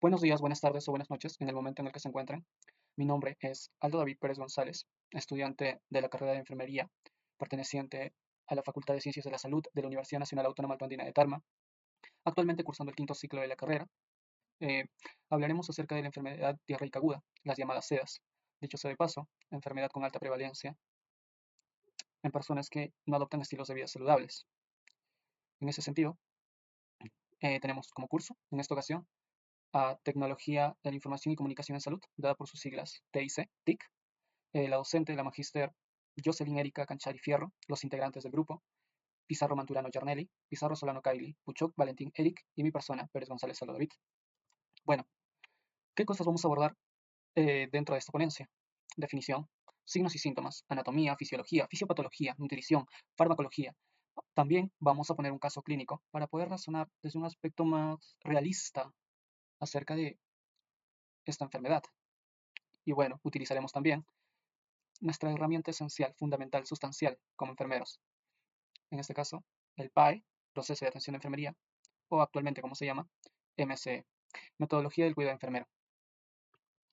Buenos días, buenas tardes o buenas noches en el momento en el que se encuentren. Mi nombre es Aldo David Pérez González, estudiante de la carrera de Enfermería, perteneciente a la Facultad de Ciencias de la Salud de la Universidad Nacional Autónoma Andina de Tarma, actualmente cursando el quinto ciclo de la carrera. Eh, Hablaremos acerca de la enfermedad diarreica aguda, las llamadas SEDAS. Dicho sea de paso, enfermedad con alta prevalencia en personas que no adoptan estilos de vida saludables. En ese sentido, tenemos como curso, en esta ocasión, a Tecnología de la Información y Comunicación en Salud, dada por sus siglas TIC, TIC. La docente, la magíster Jocelyn Erika Canchari Fierro, los integrantes del grupo, Pizarro Manturano Yarnelli, Pizarro Solano Kylie, Puchoc Valentín Eric y mi persona, Pérez González Salo David. Bueno, ¿qué cosas vamos a abordar dentro de esta ponencia? Definición, signos y síntomas, anatomía, fisiología, fisiopatología, nutrición, farmacología. También vamos a poner un caso clínico para poder razonar desde un aspecto más realista acerca de esta enfermedad. Y bueno, utilizaremos también nuestra herramienta esencial, fundamental, sustancial como enfermeros. En este caso, el PAE, Proceso de Atención de Enfermería, o actualmente como se llama, MCE, Metodología del Cuidado Enfermero.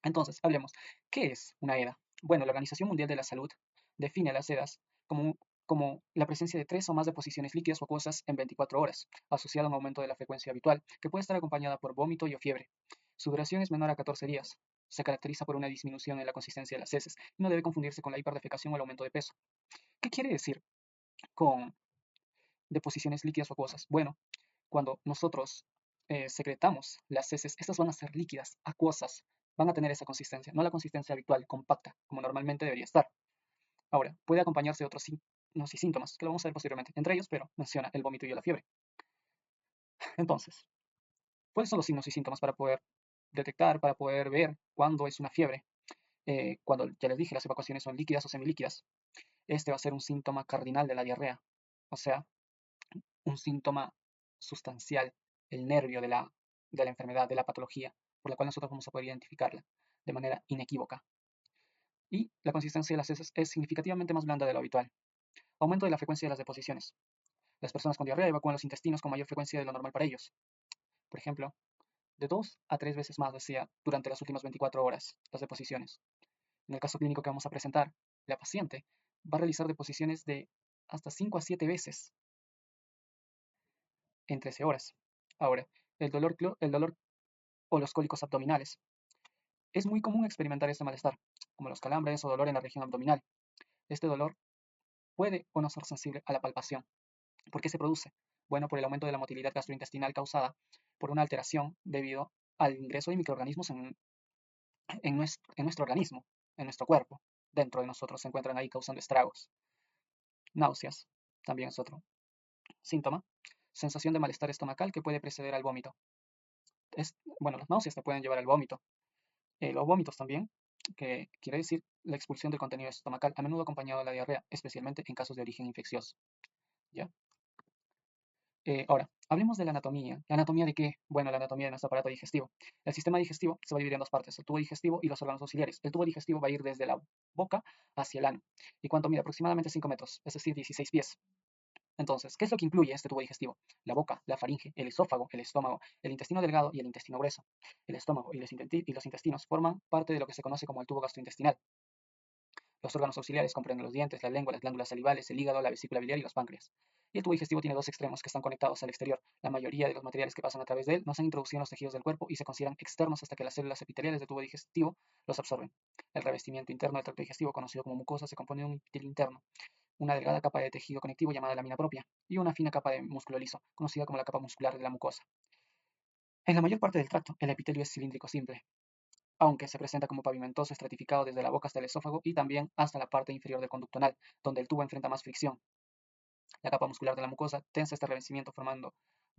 Entonces, hablemos, ¿qué es una EDA? Bueno, la Organización Mundial de la Salud define las EDAs como la presencia de tres o más deposiciones líquidas o acuosas en 24 horas, asociado a un aumento de la frecuencia habitual, que puede estar acompañada por vómito y o fiebre. Su duración es menor a 14 días. Se caracteriza por una disminución en la consistencia de las heces y no debe confundirse con la hiperdefecación o el aumento de peso. ¿Qué quiere decir con deposiciones líquidas o acuosas? Bueno, cuando nosotros secretamos las heces, estas van a ser líquidas, acuosas, van a tener esa consistencia, no la consistencia habitual, compacta, como normalmente debería estar. Ahora, puede acompañarse de otros signos y síntomas, que lo vamos a ver posteriormente, entre ellos, pero menciona el vómito y la fiebre. Entonces, ¿cuáles son los signos y síntomas para poder detectar, para poder ver cuándo es una fiebre? Cuando ya les dije, las evacuaciones son líquidas o semilíquidas. Este va a ser un síntoma cardinal de la diarrea, o sea, un síntoma sustancial, el nervio de la enfermedad, de la patología, por la cual nosotros vamos a poder identificarla de manera inequívoca. Y la consistencia de las heces es significativamente más blanda de lo habitual. Aumento de la frecuencia de las deposiciones. Las personas con diarrea evacúan los intestinos con mayor frecuencia de lo normal para ellos. Por ejemplo, de 2 a 3 veces más, decía, durante las últimas 24 horas, las deposiciones. En el caso clínico que vamos a presentar, la paciente va a realizar deposiciones de hasta 5 a 7 veces en 13 horas. Ahora, el dolor o los cólicos abdominales. Es muy común experimentar este malestar, como los calambres o dolor en la región abdominal. Este dolor puede o no ser sensible a la palpación. ¿Por qué se produce? Bueno, por el aumento de la motilidad gastrointestinal causada por una alteración debido al ingreso de microorganismos en nuestro organismo, en nuestro cuerpo. Dentro de nosotros se encuentran ahí causando estragos. Náuseas, también es otro síntoma. Sensación de malestar estomacal que puede preceder al vómito. Bueno, las náuseas te pueden llevar al vómito. Los vómitos también, que quiere decir la expulsión del contenido estomacal, a menudo acompañado de la diarrea, especialmente en casos de origen infeccioso. ¿Ya? Ahora, hablemos de la anatomía. ¿La anatomía de qué? Bueno, la anatomía de nuestro aparato digestivo. El sistema digestivo se va a dividir en dos partes, el tubo digestivo y los órganos auxiliares. El tubo digestivo va a ir desde la boca hacia el ano. ¿Y cuánto mide? Aproximadamente 5 metros, es decir, 16 pies. Entonces, ¿qué es lo que incluye este tubo digestivo? La boca, la faringe, el esófago, el estómago, el intestino delgado y el intestino grueso. El estómago y los intestinos forman parte de lo que se conoce como el tubo gastrointestinal. Los órganos auxiliares comprenden los dientes, la lengua, las glándulas salivales, el hígado, la vesícula biliar y los páncreas. Y el tubo digestivo tiene dos extremos que están conectados al exterior. La mayoría de los materiales que pasan a través de él no se han introducido en los tejidos del cuerpo y se consideran externos hasta que las células epiteliales del tubo digestivo los absorben. El revestimiento interno del tracto digestivo, conocido como mucosa, se compone de un epitelio interno, una delgada capa de tejido conectivo llamada lámina propia y una fina capa de músculo liso, conocida como la capa muscular de la mucosa. En la mayor parte del tracto, el epitelio es cilíndrico simple, aunque se presenta como pavimentoso estratificado desde la boca hasta el esófago y también hasta la parte inferior del conducto anal, donde el tubo enfrenta más fricción. La capa muscular de la mucosa tensa este revestimiento formando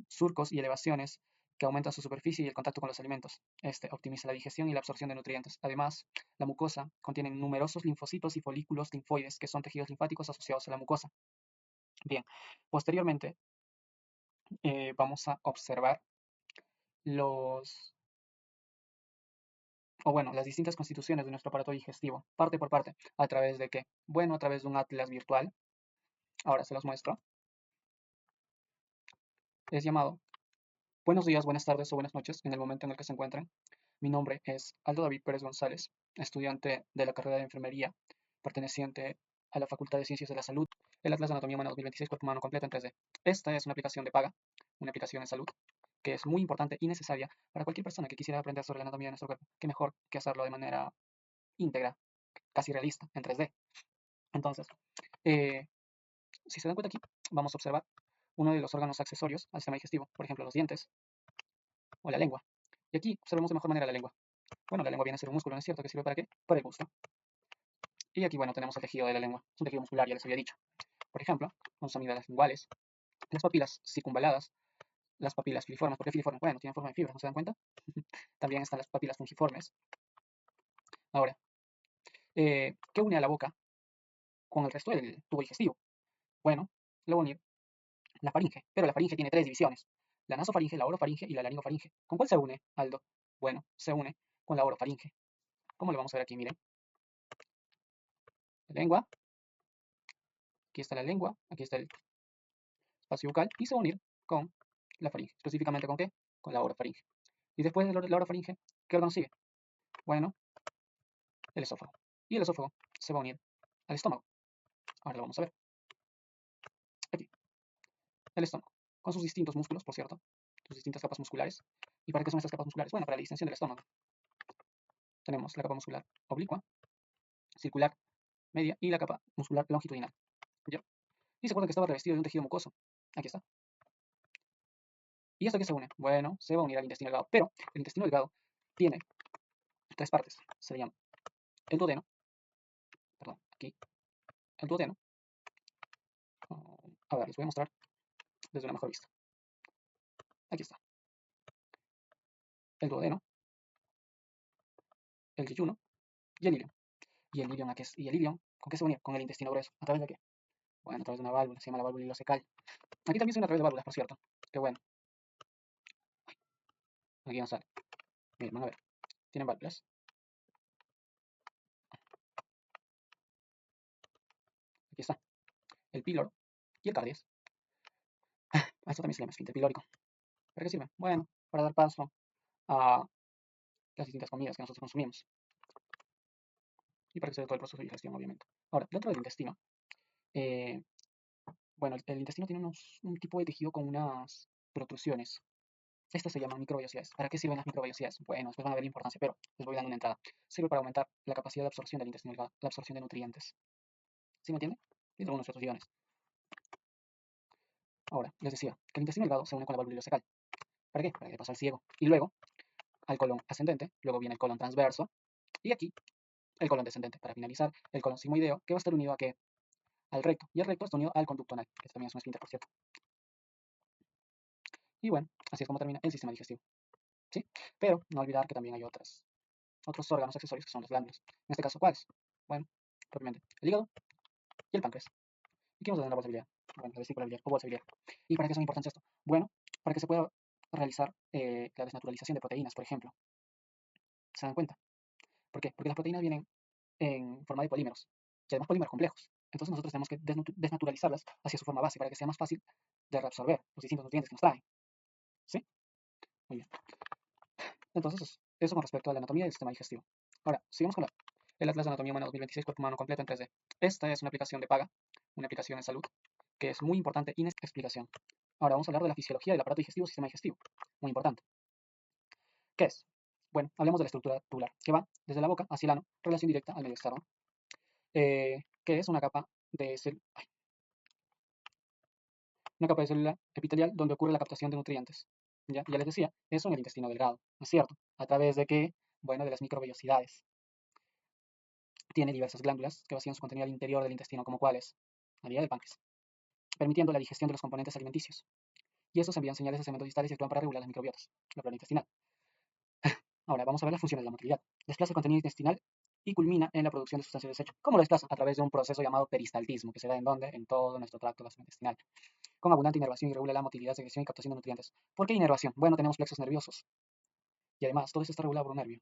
surcos y elevaciones que aumentan su superficie y el contacto con los alimentos. Este optimiza la digestión y la absorción de nutrientes. Además, la mucosa contiene numerosos linfocitos y folículos linfoides, que son tejidos linfáticos asociados a la mucosa. Bien, posteriormente vamos a observar los, o bueno, las distintas constituciones de nuestro aparato digestivo, parte por parte. ¿A través de qué? Bueno, a través de un atlas virtual. Ahora se los muestro. Es llamado Buenos días, buenas tardes o buenas noches en el momento en el que se encuentren. Mi nombre es Aldo David Pérez González, estudiante de la carrera de Enfermería, perteneciente a la Facultad de Ciencias de la Salud, el Atlas de Anatomía Humana 2026, Cuerpo Humano Completo en 3D. Esta es una aplicación de paga, una aplicación de salud, que es muy importante y necesaria para cualquier persona que quisiera aprender sobre la anatomía de nuestro cuerpo. Qué mejor que hacerlo de manera íntegra, casi realista, en 3D. Entonces, eh, si se dan cuenta aquí, vamos a observar uno de los órganos accesorios al sistema digestivo, por ejemplo, los dientes o la lengua. Y aquí observemos de mejor manera la lengua. Bueno, la lengua viene a ser un músculo, ¿no es cierto? ¿Que sirve para qué? Para el gusto. Y aquí, bueno, tenemos el tejido de la lengua. Es un tejido muscular, ya les había dicho. Por ejemplo, con sus amígdalas linguales, las papilas circunvaladas, las papilas filiformes. ¿Por qué filiformes? Bueno, tienen forma de fibra, ¿no se dan cuenta? También están las papilas fungiformes. Ahora, ¿qué une a la boca con el resto del tubo digestivo? Bueno, lo va a unir la faringe, pero la faringe tiene tres divisiones. La nasofaringe, la orofaringe y la laringofaringe. ¿Con cuál se une, Aldo? Bueno, se une con la orofaringe. ¿Cómo lo vamos a ver aquí? Miren, la lengua, aquí está la lengua, aquí está el espacio bucal y se va a unir con la faringe. ¿Específicamente con qué? Con la orofaringe. Y después de la orofaringe, ¿qué órgano sigue? Bueno, el esófago. Y el esófago se va a unir al estómago. Ahora lo vamos a ver. Aquí, el estómago. Con sus distintos músculos, por cierto. Sus distintas capas musculares. ¿Y para qué son estas capas musculares? Bueno, para la distensión del estómago. Tenemos la capa muscular oblicua, circular, media y la capa muscular longitudinal. ¿Ya? Y se acuerdan que estaba revestido de un tejido mucoso. Aquí está. ¿Y esto qué se une? Bueno, se va a unir al intestino delgado. Pero el intestino delgado tiene tres partes. Se le llama el duodeno, perdón, aquí, el duodeno. A ver, les voy a mostrar desde una mejor vista. Aquí está. El duodeno, el yeyuno y el ilion. ¿Y el ilion, y el ilion con qué se va a unir? Con el intestino grueso. ¿A través de qué? Bueno, a través de una válvula, se llama la válvula ileocecal. Aquí también se une a través de válvulas, por cierto. Qué bueno. Aquí no sale. Miren, van a ver. Tienen válvulas. Aquí está. El píloro y el cardias. A esto también se le llama esfínter pilórico. ¿Para qué sirve? Bueno, para dar paso a las distintas comidas que nosotros consumimos. Y para que se dé todo el proceso de digestión, obviamente. Ahora, dentro del intestino, eh, bueno, el intestino tiene un tipo de tejido con unas protrusiones. Estas se llaman microvellosidades. ¿Para qué sirven las microvellosidades? Bueno, después van a ver la importancia, pero les voy dando una entrada. Sirve para aumentar la capacidad de absorción del intestino delgado, la absorción de nutrientes. ¿Sí me entienden? Y de algunos otros iones. Ahora, les decía que el intestino delgado se une con la válvula ileocecal. ¿Para qué? Para que pase al ciego. Y luego al colon ascendente, luego viene el colon transverso, y aquí el colon descendente. Para finalizar, el colon sigmoideo, que va a estar unido a qué? Al recto. Y el recto está unido al conducto anal, que también es un esfínter, por cierto. Y bueno, así es como termina el sistema digestivo. ¿Sí? Pero no olvidar que también hay otros órganos accesorios que son las glándulas. En este caso, ¿cuáles? Bueno, propiamente el hígado y el páncreas. ¿Y qué vamos a hacer en la bolsa biliar? Bueno, la vesícula biliar o bolsa biliar. ¿Y para qué son importantes esto? Bueno, para que se pueda realizar la desnaturalización de proteínas, por ejemplo. ¿Se dan cuenta? ¿Por qué? Porque las proteínas vienen en forma de polímeros, y además polímeros complejos. Entonces nosotros tenemos que desnaturalizarlas hacia su forma base para que sea más fácil de reabsorber los distintos nutrientes que nos traen. ¿Sí? Muy bien. Entonces, eso con respecto a la anatomía del sistema digestivo. Ahora, sigamos con el Atlas de Anatomía Humana 2026, Cuerpo Humano Completo en 3D. Esta es una aplicación de paga, una aplicación de salud, que es muy importante y necesita explicación. Ahora vamos a hablar de la fisiología del aparato digestivo y sistema digestivo. Muy importante. ¿Qué es? Bueno, hablemos de la estructura tubular, que va desde la boca hacia el ano, relación directa al medio externo, que es una capa de célula epitelial donde ocurre la captación de nutrientes. Ya les decía, eso en el intestino delgado, ¿no es cierto? ¿A través de qué? Bueno, de las microvellosidades. Tiene diversas glándulas que vacían su contenido al interior del intestino, como cuáles, la vía del páncreas, permitiendo la digestión de los componentes alimenticios. Y estos envían señales a segmentos distales y actúan para regular las microbiotas, la flora intestinal. Ahora vamos a ver las funciones de la motilidad. Desplaza el contenido intestinal y culmina en la producción de sustancias de desecho. ¿Cómo lo desplaza? A través de un proceso llamado peristaltismo, que se da en donde? En todo nuestro tracto gastrointestinal. Con abundante inervación y regula la motilidad, secreción y captación de nutrientes. ¿Por qué inervación? Bueno, tenemos plexos nerviosos. Y además, todo esto está regulado por un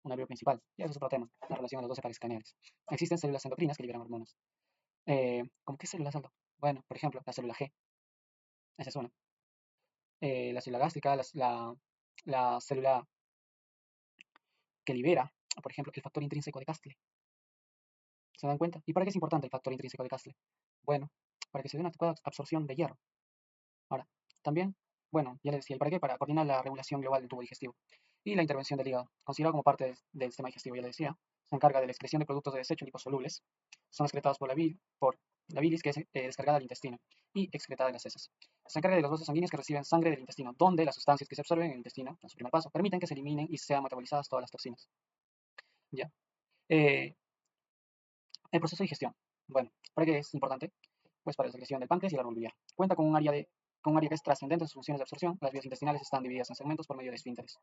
nervio principal. Y eso es otro tema, la relación de los 12 pares craneales. Existen células endocrinas que liberan hormonas. ¿Cómo qué células, Aldo? Bueno, por ejemplo, la célula G. Esa es una. la célula gástrica, la célula que libera, por ejemplo, el factor intrínseco de Castle. ¿Se dan cuenta? ¿Y para qué es importante el factor intrínseco de Castle? Bueno, para que se dé una adecuada absorción de hierro. Ahora, también, bueno, ya les decía, ¿el para qué? Para coordinar la regulación global del tubo digestivo. Y la intervención del hígado, considerado como parte del sistema digestivo, ya les decía, se encarga de la excreción de productos de desecho liposolubles, son excretados por la bilis, que es descargada al intestino, y excretada en las heces. Se encarga de los vasos sanguíneos que reciben sangre del intestino, donde las sustancias que se absorben en el intestino, en su primer paso, permiten que se eliminen y sean metabolizadas todas las toxinas. ¿Ya? Eh, el proceso de digestión. Bueno, ¿para qué es importante? Pues para la secreción del páncreas y el árbol biliar. Cuenta con un área que es trascendente en sus funciones de absorción. Las vías intestinales están divididas en segmentos por medio de esfínteres,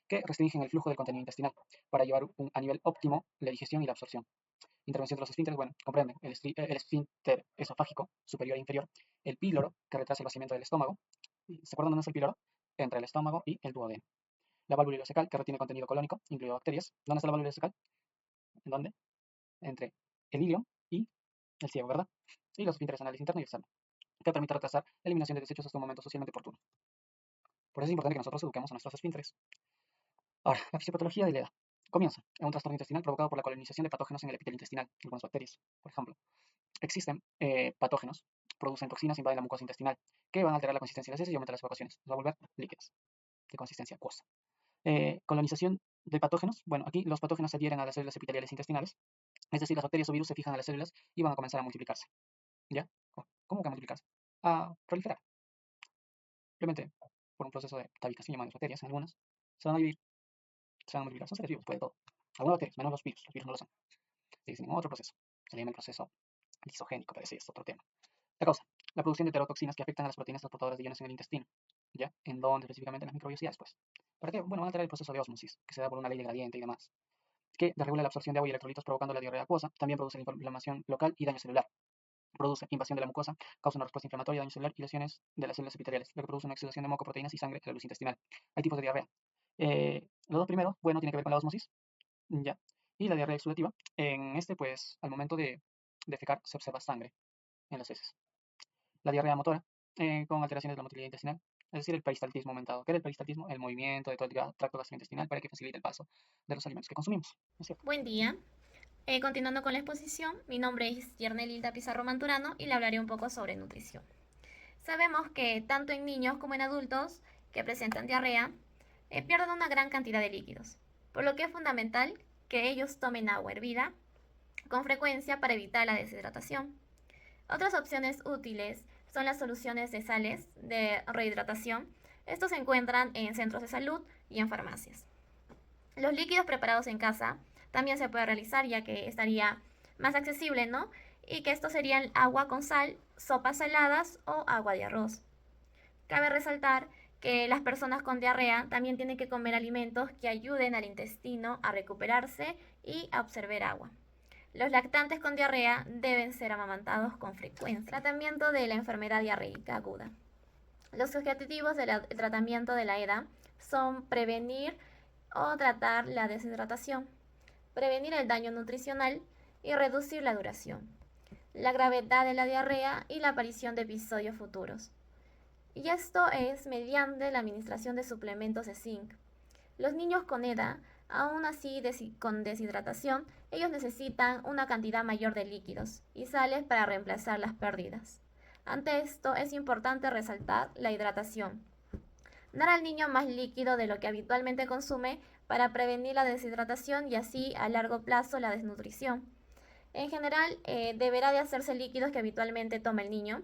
que restringen el flujo del contenido intestinal para llevar a nivel óptimo la digestión y la absorción. Intervención de los esfínteres, bueno, comprende el esfínter esofágico superior e inferior, el píloro, que retrasa el vaciamiento del estómago. ¿Se acuerdan dónde es el píloro? Entre el estómago y el duodeno. La válvula ileocecal, que retiene contenido colónico, incluido bacterias. ¿Dónde está la válvula ileocecal? ¿En dónde? Entre el ilio y el ciego, ¿verdad? Y los esfínteres anales interno y externo, que permite retrasar la eliminación de desechos hasta un momento socialmente oportuno. Por eso es importante que nosotros eduquemos a nuestros esfínteres. Ahora, la fisiopatología de la edad. Comienza en un trastorno intestinal provocado por la colonización de patógenos en el epitelio intestinal, algunas bacterias, por ejemplo. Existen patógenos, producen toxinas, invaden la mucosa intestinal, que van a alterar la consistencia de las heces y aumentar las evacuaciones, nos va a volver líquidas, de consistencia acuosa. Colonización de patógenos. Bueno, aquí los patógenos se adhieren a las células epiteliales intestinales, es decir, las bacterias o virus se fijan a las células y van a comenzar a multiplicarse. ¿Ya? ¿Cómo que a multiplicarse? A proliferar. Simplemente por un proceso de tabicación llamado bacterias, en algunas, se van a dividir, se van a multiplicar. Son seres vivos, puede todo. Algunas bacterias, menos los virus no lo son. Se dicen en otro proceso. Se llama el proceso lisogénico, pero ese es otro tema. La causa, la producción de heterotoxinas que afectan a las proteínas transportadoras de iones en el intestino. ¿Ya? ¿En dónde? Específicamente en las microvellosidades, pues. ¿Para qué? Bueno, van a alterar el proceso de ósmosis, que se da por una ley de gradiente y demás, que desregula la absorción de agua y electrolitos provocando la diarrea acuosa. También produce inflamación local y daño celular. Produce invasión de la mucosa, causa una respuesta inflamatoria, daño celular y lesiones de las células epiteliales, lo que produce una exudación de moco, proteínas y sangre en la luz intestinal. Hay tipos de diarrea. Los dos primeros, bueno, tienen que ver con la ósmosis, ya. Y la diarrea exudativa, en este, pues, al momento de defecar se observa sangre en las heces. La diarrea motora, con alteraciones de la motilidad intestinal, es decir, el peristaltismo aumentado. ¿Qué es el peristaltismo? El movimiento de todo el tracto gastrointestinal para que facilite el paso de los alimentos que consumimos, ¿no es cierto? Buen día. Continuando con la exposición, mi nombre es Yernelilda Pizarro Manturano y le hablaré un poco sobre nutrición. Sabemos que tanto en niños como en adultos que presentan diarrea pierden una gran cantidad de líquidos, por lo que es fundamental que ellos tomen agua hervida con frecuencia para evitar la deshidratación. Otras opciones útiles son las soluciones de sales de rehidratación. Estos se encuentran en centros de salud y en farmacias. Los líquidos preparados en casa también se puede realizar ya que estaría más accesible, ¿no? Y que estos serían agua con sal, sopas saladas o agua de arroz. Cabe resaltar que las personas con diarrea también tienen que comer alimentos que ayuden al intestino a recuperarse y a absorber agua. Los lactantes con diarrea deben ser amamantados con frecuencia. Tratamiento de la enfermedad diarreica aguda. Los objetivos del tratamiento de la EDA son prevenir o tratar la deshidratación, prevenir el daño nutricional y reducir la duración, la gravedad de la diarrea y la aparición de episodios futuros. Y esto es mediante la administración de suplementos de zinc. Los niños con EDA, aún así con deshidratación, ellos necesitan una cantidad mayor de líquidos y sales para reemplazar las pérdidas. Ante esto es importante resaltar la hidratación. Dar al niño más líquido de lo que habitualmente consume para prevenir la deshidratación y así a largo plazo la desnutrición. En general, deberá de hacerse líquidos que habitualmente toma el niño.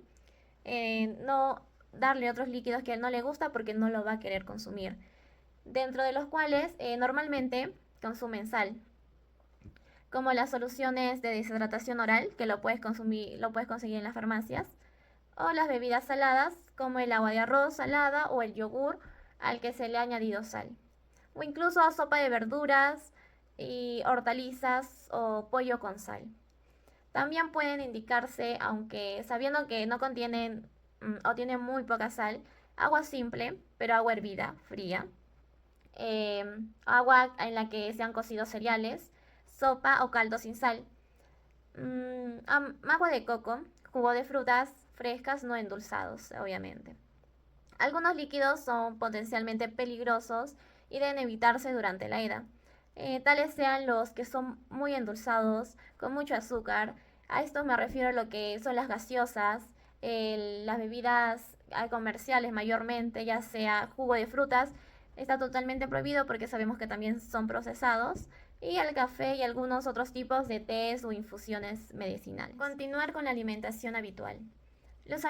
No darle otros líquidos que no le gusta porque no lo va a querer consumir. Dentro de los cuales normalmente consumen sal, como las soluciones de deshidratación oral, que lo puedes conseguir en las farmacias, o las bebidas saladas, como el agua de arroz salada o el yogur al que se le ha añadido sal, o incluso a sopa de verduras y hortalizas o pollo con sal. También pueden indicarse, aunque sabiendo que no contienen o tienen muy poca sal, agua simple, pero agua hervida, fría, agua en la que se han cocido cereales, sopa o caldo sin sal, agua de coco, jugo de frutas frescas no endulzados, obviamente. Algunos líquidos son potencialmente peligrosos y deben evitarse durante la ida. Tales sean los que son muy endulzados, con mucho azúcar. A esto me refiero a lo que son las gaseosas, las bebidas comerciales mayormente, ya sea jugo de frutas, está totalmente prohibido porque sabemos que también son procesados. Y el café y algunos otros tipos de tés o infusiones medicinales. Continuar con la alimentación habitual. Los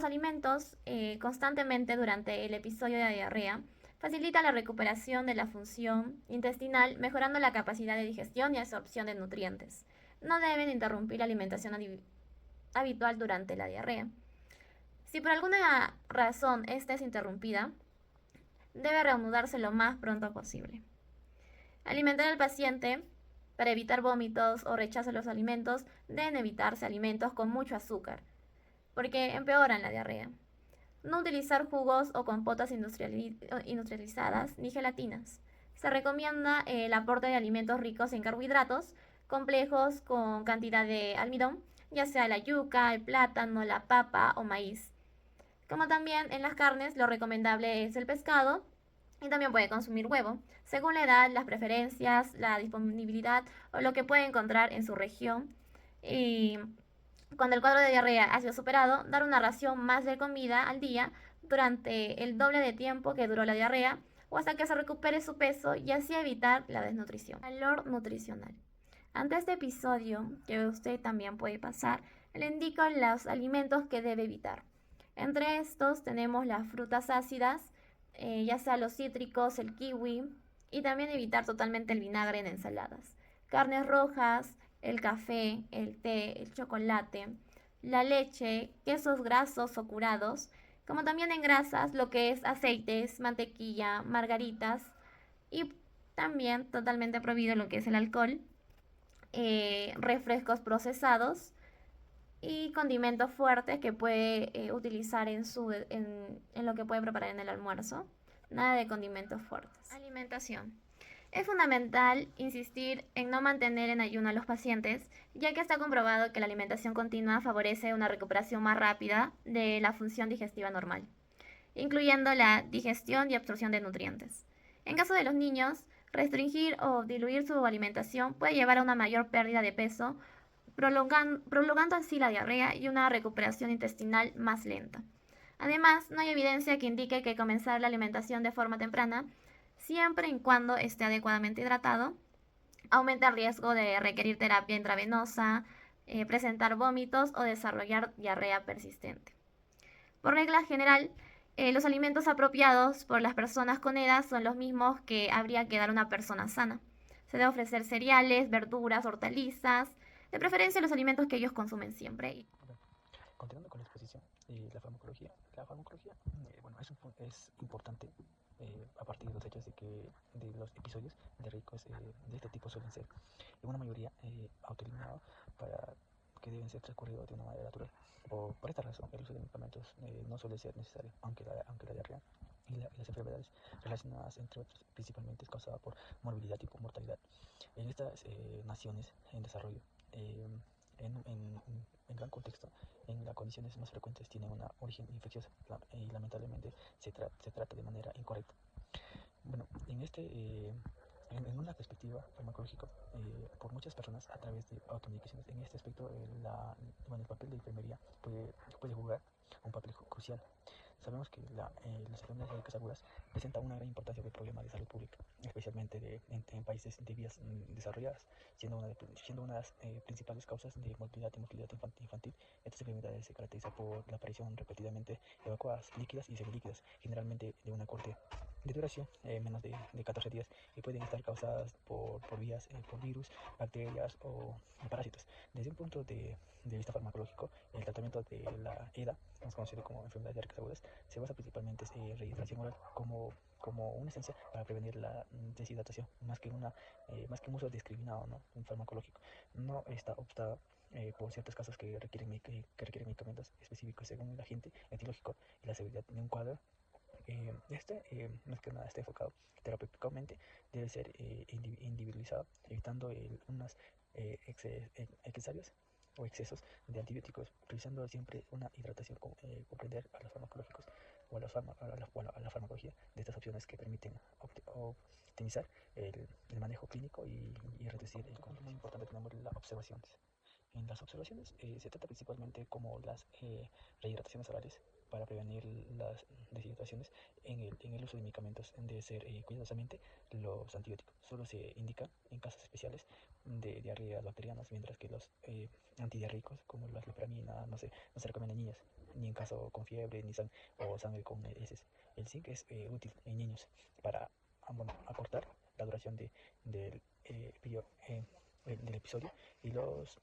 alimentos constantemente durante el episodio de diarrea facilita la recuperación de la función intestinal, mejorando la capacidad de digestión y absorción de nutrientes. No deben interrumpir la alimentación habitual durante la diarrea. Si por alguna razón esta es interrumpida, debe reanudarse lo más pronto posible. Alimentar al paciente. Para evitar vómitos o rechazo a los alimentos, deben evitarse alimentos con mucho azúcar, porque empeoran la diarrea. No utilizar jugos o compotas industrializadas ni gelatinas. Se recomienda el aporte de alimentos ricos en carbohidratos, complejos con cantidad de almidón, ya sea la yuca, el plátano, la papa o maíz. Como también en las carnes, lo recomendable es el pescado y también puede consumir huevo, según la edad, las preferencias, la disponibilidad o lo que puede encontrar en su región. Y cuando el cuadro de diarrea ha sido superado, dar una ración más de comida al día durante el doble de tiempo que duró la diarrea o hasta que se recupere su peso y así evitar la desnutrición. Valor nutricional. Ante este episodio, que usted también puede pasar, le indico los alimentos que debe evitar. Entre estos tenemos las frutas ácidas, ya sea los cítricos, el kiwi, y también evitar totalmente el vinagre en ensaladas. Carnes rojas, el café, el té, el chocolate, la leche, quesos grasos o curados, como también en grasas, lo que es aceites, mantequilla, margaritas y también totalmente prohibido lo que es el alcohol, refrescos procesados y condimentos fuertes que puede utilizar en lo que puede preparar en el almuerzo. Nada de condimentos fuertes. Alimentación. Es fundamental insistir en no mantener en ayuno a los pacientes, ya que está comprobado que la alimentación continua favorece una recuperación más rápida de la función digestiva normal, incluyendo la digestión y absorción de nutrientes. En caso de los niños, restringir o diluir su alimentación puede llevar a una mayor pérdida de peso, prolongando así la diarrea y una recuperación intestinal más lenta. Además, no hay evidencia que indique que comenzar la alimentación de forma temprana, siempre y cuando esté adecuadamente hidratado, aumenta el riesgo de requerir terapia intravenosa, presentar vómitos o desarrollar diarrea persistente. Por regla general, los alimentos apropiados por las personas con edad son los mismos que habría que dar a una persona sana. Se debe ofrecer cereales, verduras, hortalizas, de preferencia los alimentos que ellos consumen siempre. Continuando con la exposición, la farmacología bueno, es importante a partir de los hechos de los episodios de ricos de este tipo suelen ser en una mayoría autoeliminados para que deben ser transcurridos de una manera natural. Por esta razón, el uso de medicamentos no suele ser necesario, aunque la diarrea y las enfermedades relacionadas, entre otras, principalmente es causada por morbilidad y por mortalidad. En estas naciones en desarrollo, eh, en gran contexto, en las condiciones más frecuentes tienen una origen infecciosa y lamentablemente se trata de manera incorrecta. Bueno, en una perspectiva farmacológica, por muchas personas a través de automedicaciones, en este aspecto el papel de enfermería puede jugar un papel crucial. Sabemos que las enfermedades médicas agudas presentan una gran importancia de problemas de salud pública, especialmente en países de vías desarrolladas, siendo una de las principales causas de mortalidad y mortalidad infantil. Estas enfermedades se caracterizan por la aparición repetidamente de evacuadas líquidas y semilíquidas, generalmente de una corte de duración menos de 14 días y pueden estar causadas por virus, bacterias o parásitos. Desde un punto de vista farmacológico, el tratamiento de la EDA, más conocido como enfermedades diarreicas agudas, se basa principalmente en rehidratación oral como una esencia para prevenir la deshidratación, más que un uso discriminado, ¿no? Un farmacológico. No está optada por ciertos casos que requieren medicamentos específicos según el agente etiológico y la severidad de un cuadro. Más que nada está enfocado terapéuticamente, debe ser individualizado, evitando unos excesarios o excesos de antibióticos, realizando siempre una hidratación, comprender a los farmacológicos o a, a la farmacología de estas opciones que permiten optimizar el manejo clínico y reducir el costo. Muy importante, tenemos las observaciones. En las observaciones se trata principalmente como las rehidrataciones orales para prevenir las deshidrataciones. En el uso de medicamentos de ser cuidadosamente los antibióticos. Solo se indica en casos especiales de diarreas bacterianas, mientras que los antidiarreicos como la loperamina no se recomienda en niños, ni en caso con fiebre ni o sangre con heces. El zinc es útil en niños para bueno, acortar la duración del, del episodio y los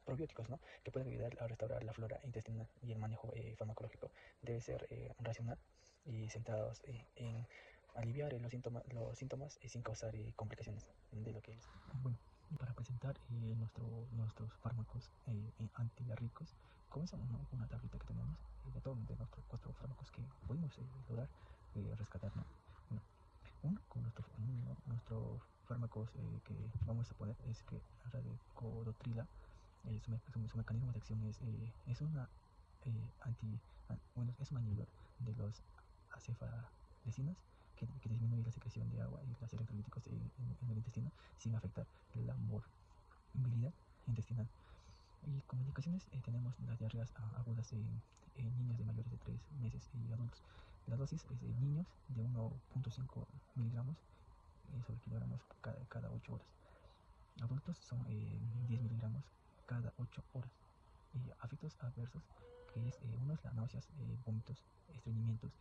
probióticos, ¿no? Que pueden ayudar a restaurar la flora intestinal y el manejo farmacológico debe ser racional y centrados en aliviar los síntomas sin causar complicaciones de lo que es. Bueno, para presentar nuestros fármacos antidiarreicos, comenzamos, ¿no?, con una tablita que tenemos de todos de nuestros 4 fármacos que pudimos lograr rescatar, ¿no? Bueno, uno con nuestros fármacos que vamos a poner es que radicodotrila, su mecanismo de acción es una bueno, es un inhibidor de los acefalecinas que disminuye la secreción de agua y los electrolíticos en el intestino sin afectar la movilidad intestinal. Y como indicaciones tenemos las diarreas agudas en niños de mayores de 3 meses y adultos. La dosis es de niños de 1.5 miligramos sobre kilogramos cada 8 horas. Adultos son 10 miligramos cada 8 horas. Y efectos adversos, que es uno es las náuseas, vómitos, estreñimientos,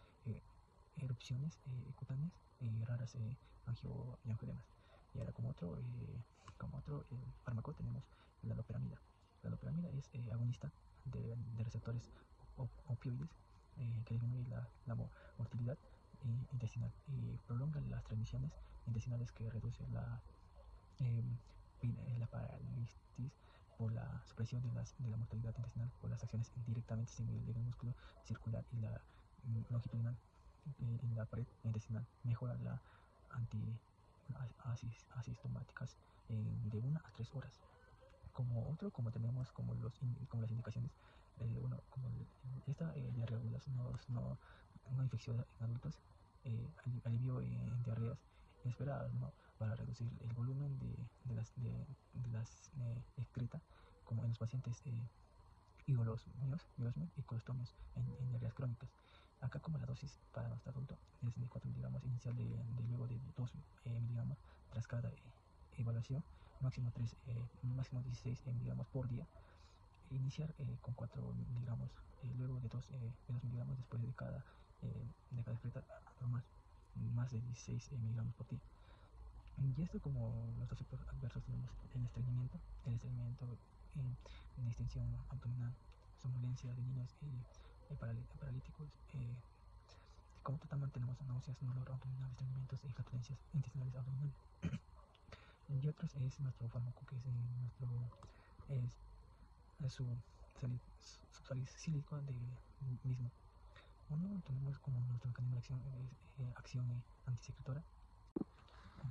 erupciones cutáneas y raras angioedemas. Y ahora como otro fármaco tenemos la loperamida. La loperamida es agonista de receptores opioides que disminuye la motilidad intestinal y prolonga las transmisiones intestinales, que reduce la parálisis por la supresión de la mortalidad intestinal por las acciones directamente del músculo circular y la longitudinal en la pared intestinal. Mejora la asistomáticas de 1 a 3 horas. Como tenemos como las indicaciones, como esta diarrea no infecciosa en adultos, alivio en diarreas inesperadas, ¿no?, para reducir el volumen de las excreta, como en los pacientes higolosmios y colostomios en diarreas crónicas. Acá como la dosis para nuestro adulto es de 4 miligramos inicial de luego de 2 miligramos tras cada evaluación, máximo 16 miligramos por día. Iniciar con 4 miligramos luego de 2 miligramos después de cada excreta, más de 16 miligramos por día. Y esto, como los efectos adversos, tenemos el estreñimiento, distensión abdominal, somnolencia de niños paralíticos. Como tratamiento tenemos náuseas, dolor abdominal, estreñimientos y flatulencias intestinales abdominales. Y otros es nuestro fármaco, que es su salicílico de mismo. Uno tenemos como nuestro mecanismo de acción antisecretora.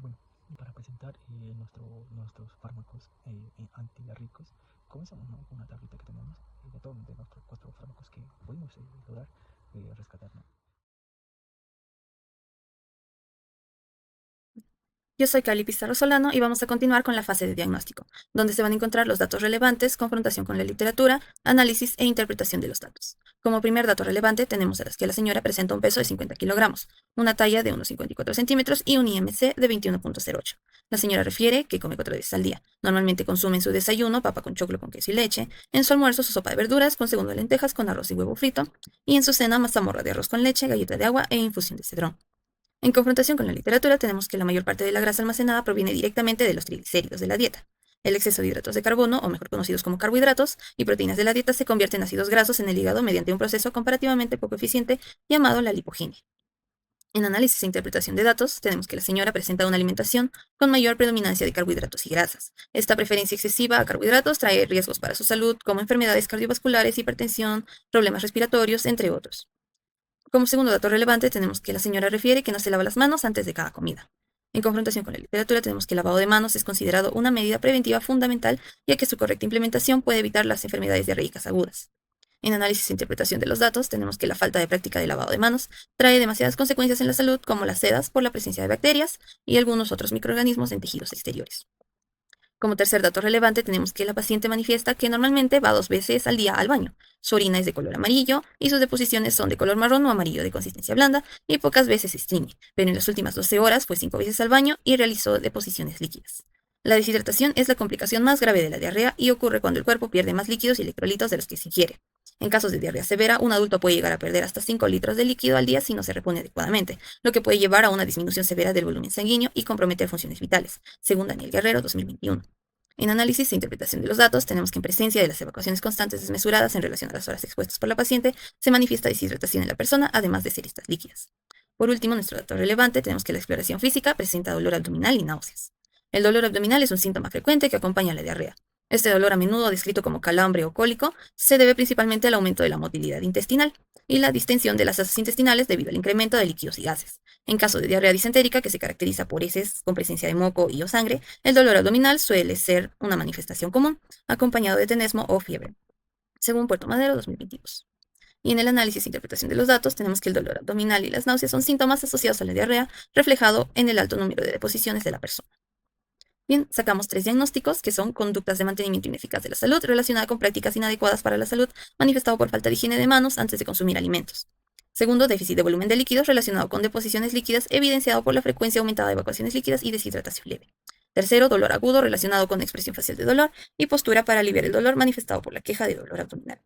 Bueno, para presentar nuestros fármacos antidiarreicos, comenzamos, ¿no?, con una tablita que tenemos de todos de nuestros 4 fármacos que pudimos lograr rescatar, ¿no? Yo soy Cali Pizarro Solano y vamos a continuar con la fase de diagnóstico, donde se van a encontrar los datos relevantes, confrontación con la literatura, análisis e interpretación de los datos. Como primer dato relevante tenemos que la señora presenta un peso de 50 kilogramos, una talla de 1,54 centímetros y un IMC de 21,08. La señora refiere que come 4 veces al día. Normalmente consume en su desayuno papa con choclo con queso y leche, en su almuerzo su sopa de verduras con segundo de lentejas con arroz y huevo frito, y en su cena mazamorra de arroz con leche, galleta de agua e infusión de cedrón. En confrontación con la literatura tenemos que la mayor parte de la grasa almacenada proviene directamente de los triglicéridos de la dieta. El exceso de hidratos de carbono, o mejor conocidos como carbohidratos, y proteínas de la dieta se convierten en ácidos grasos en el hígado mediante un proceso comparativamente poco eficiente llamado la lipogenia. En análisis e interpretación de datos, tenemos que la señora presenta una alimentación con mayor predominancia de carbohidratos y grasas. Esta preferencia excesiva a carbohidratos trae riesgos para su salud, como enfermedades cardiovasculares, hipertensión, problemas respiratorios, entre otros. Como segundo dato relevante, tenemos que la señora refiere que no se lava las manos antes de cada comida. En confrontación con la literatura, tenemos que el lavado de manos es considerado una medida preventiva fundamental, ya que su correcta implementación puede evitar las enfermedades diarreicas agudas. En análisis e interpretación de los datos, tenemos que la falta de práctica de lavado de manos trae demasiadas consecuencias en la salud, como las sedas por la presencia de bacterias y algunos otros microorganismos en tejidos exteriores. Como tercer dato relevante, tenemos que la paciente manifiesta que normalmente va 2 veces al día al baño. Su orina es de color amarillo y sus deposiciones son de color marrón o amarillo de consistencia blanda y pocas veces se extingue, pero en las últimas 12 horas fue 5 veces al baño y realizó deposiciones líquidas. La deshidratación es la complicación más grave de la diarrea y ocurre cuando el cuerpo pierde más líquidos y electrolitos de los que se ingiere. En casos de diarrea severa, un adulto puede llegar a perder hasta 5 litros de líquido al día si no se repone adecuadamente, lo que puede llevar a una disminución severa del volumen sanguíneo y comprometer funciones vitales, según Daniel Guerrero, 2021. En análisis e interpretación de los datos, tenemos que en presencia de las evacuaciones constantes desmesuradas en relación a las horas expuestas por la paciente, se manifiesta deshidratación en la persona, además de ser estas líquidas. Por último, nuestro dato relevante, tenemos que la exploración física presenta dolor abdominal y náuseas. El dolor abdominal es un síntoma frecuente que acompaña a la diarrea. Este dolor, a menudo descrito como calambre o cólico, se debe principalmente al aumento de la motilidad intestinal y la distensión de las asas intestinales debido al incremento de líquidos y gases. En caso de diarrea disentérica, que se caracteriza por heces con presencia de moco y o sangre, el dolor abdominal suele ser una manifestación común, acompañado de tenesmo o fiebre, según Puerto Madero 2022. Y en el análisis e interpretación de los datos, tenemos que el dolor abdominal y las náuseas son síntomas asociados a la diarrea, reflejado en el alto número de deposiciones de la persona. Bien, sacamos 3 diagnósticos que son conductas de mantenimiento ineficaz de la salud relacionada con prácticas inadecuadas para la salud, manifestado por falta de higiene de manos antes de consumir alimentos. Segundo, déficit de volumen de líquidos relacionado con deposiciones líquidas, evidenciado por la frecuencia aumentada de evacuaciones líquidas y deshidratación leve. Tercero, dolor agudo relacionado con expresión facial de dolor y postura para aliviar el dolor manifestado por la queja de dolor abdominal.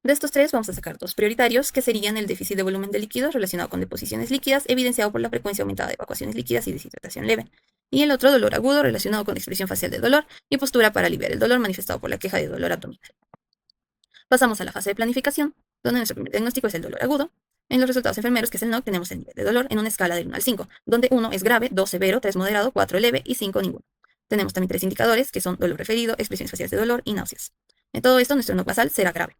De estos 3 vamos a sacar 2 prioritarios, que serían el déficit de volumen de líquidos relacionado con deposiciones líquidas, evidenciado por la frecuencia aumentada de evacuaciones líquidas y deshidratación leve. Y el otro, dolor agudo relacionado con expresión facial de dolor y postura para aliviar el dolor manifestado por la queja de dolor abdominal. Pasamos a la fase de planificación, donde nuestro primer diagnóstico es el dolor agudo. En los resultados enfermeros, que es el NOC, tenemos el nivel de dolor en una escala del 1 al 5, donde 1 es grave, 2 severo, 3 moderado, 4 leve y 5 ninguno. Tenemos también 3 indicadores, que son dolor referido, expresiones faciales de dolor y náuseas. En todo esto, nuestro NOC basal será grave.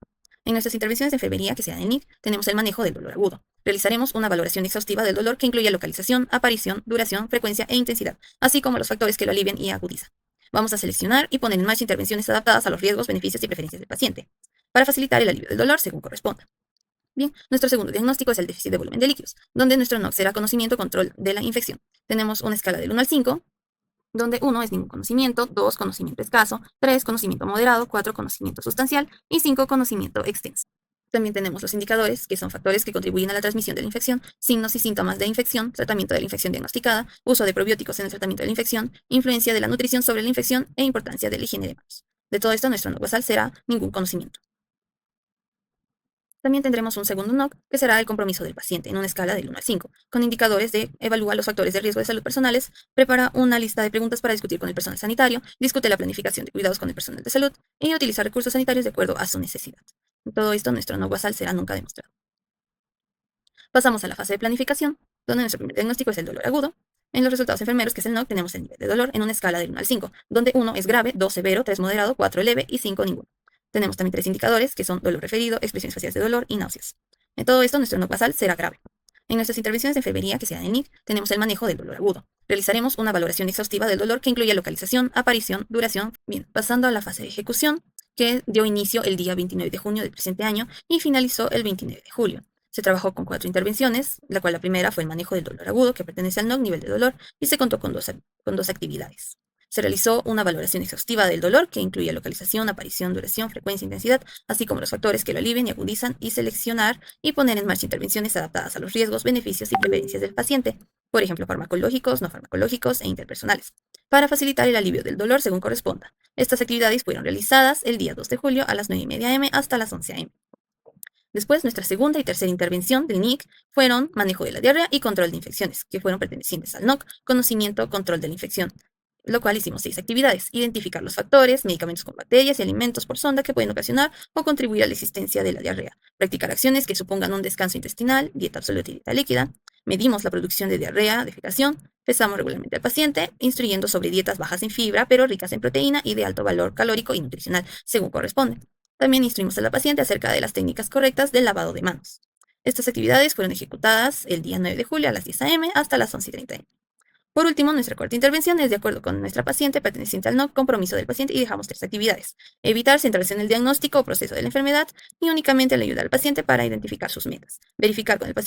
En nuestras intervenciones de enfermería, que se dan en NIC, tenemos el manejo del dolor agudo. Realizaremos una valoración exhaustiva del dolor que incluya localización, aparición, duración, frecuencia e intensidad, así como los factores que lo alivian y agudizan. Vamos a seleccionar y poner en marcha intervenciones adaptadas a los riesgos, beneficios y preferencias del paciente, para facilitar el alivio del dolor según corresponda. Bien, nuestro segundo diagnóstico es el déficit de volumen de líquidos, donde nuestro NOC será conocimiento control de la infección. Tenemos una escala del 1 al 5, donde 1 es ningún conocimiento, 2 conocimiento escaso, 3 conocimiento moderado, 4 conocimiento sustancial y 5 conocimiento extenso. También tenemos los indicadores, que son factores que contribuyen a la transmisión de la infección, signos y síntomas de infección, tratamiento de la infección diagnosticada, uso de probióticos en el tratamiento de la infección, influencia de la nutrición sobre la infección e importancia de la higiene de manos. De todo esto, nuestro NOC basal será ningún conocimiento. También tendremos un segundo NOC, que será el compromiso del paciente en una escala del 1 al 5, con indicadores de evalúa los factores de riesgo de salud personales, prepara una lista de preguntas para discutir con el personal sanitario, discute la planificación de cuidados con el personal de salud y utiliza recursos sanitarios de acuerdo a su necesidad. En todo esto, nuestro NOC basal será nunca demostrado. Pasamos a la fase de planificación, donde nuestro primer diagnóstico es el dolor agudo. En los resultados enfermeros, que es el NOC, tenemos el nivel de dolor en una escala del 1 al 5, donde 1 es grave, 2 severo, 3 moderado, 4 leve y 5 ninguno. Tenemos también 3 indicadores, que son dolor referido, expresiones faciales de dolor y náuseas. En todo esto, nuestro NOC basal será grave. En nuestras intervenciones de enfermería, que se dan en NIC, tenemos el manejo del dolor agudo. Realizaremos una valoración exhaustiva del dolor que incluya localización, aparición, duración. Bien, pasando a la fase de ejecución, que dio inicio el día 29 de junio del presente año y finalizó el 29 de julio. Se trabajó con 4 intervenciones, la cual la primera fue el manejo del dolor agudo, que pertenece al NOC nivel de dolor, y se contó con dos actividades. Se realizó una valoración exhaustiva del dolor que incluye localización, aparición, duración, frecuencia, intensidad, así como los factores que lo alivien y agudizan, y seleccionar y poner en marcha intervenciones adaptadas a los riesgos, beneficios y preferencias del paciente, por ejemplo, farmacológicos, no farmacológicos e interpersonales, para facilitar el alivio del dolor según corresponda. Estas actividades fueron realizadas el día 2 de julio a las 9:30 am hasta las 11 am. Después, nuestra segunda y tercera intervención del NIC fueron manejo de la diarrea y control de infecciones, que fueron pertenecientes al NOC, conocimiento, control de la infección, lo cual hicimos 6 actividades: identificar los factores, medicamentos con bacterias y alimentos por sonda que pueden ocasionar o contribuir a la existencia de la diarrea, practicar acciones que supongan un descanso intestinal, dieta absoluta y dieta líquida, medimos la producción de diarrea, defecación, pesamos regularmente al paciente, instruyendo sobre dietas bajas en fibra pero ricas en proteína y de alto valor calórico y nutricional, según corresponde. También instruimos a la paciente acerca de las técnicas correctas del lavado de manos. Estas actividades fueron ejecutadas el día 9 de julio a las 10 am hasta las 11:30 am. Por último, nuestra cuarta intervención es de acuerdo con nuestra paciente perteneciente al no compromiso del paciente y dejamos 3 actividades. Evitar centrarse en el diagnóstico o proceso de la enfermedad y únicamente le ayuda al paciente para identificar sus metas. Verificar con el paciente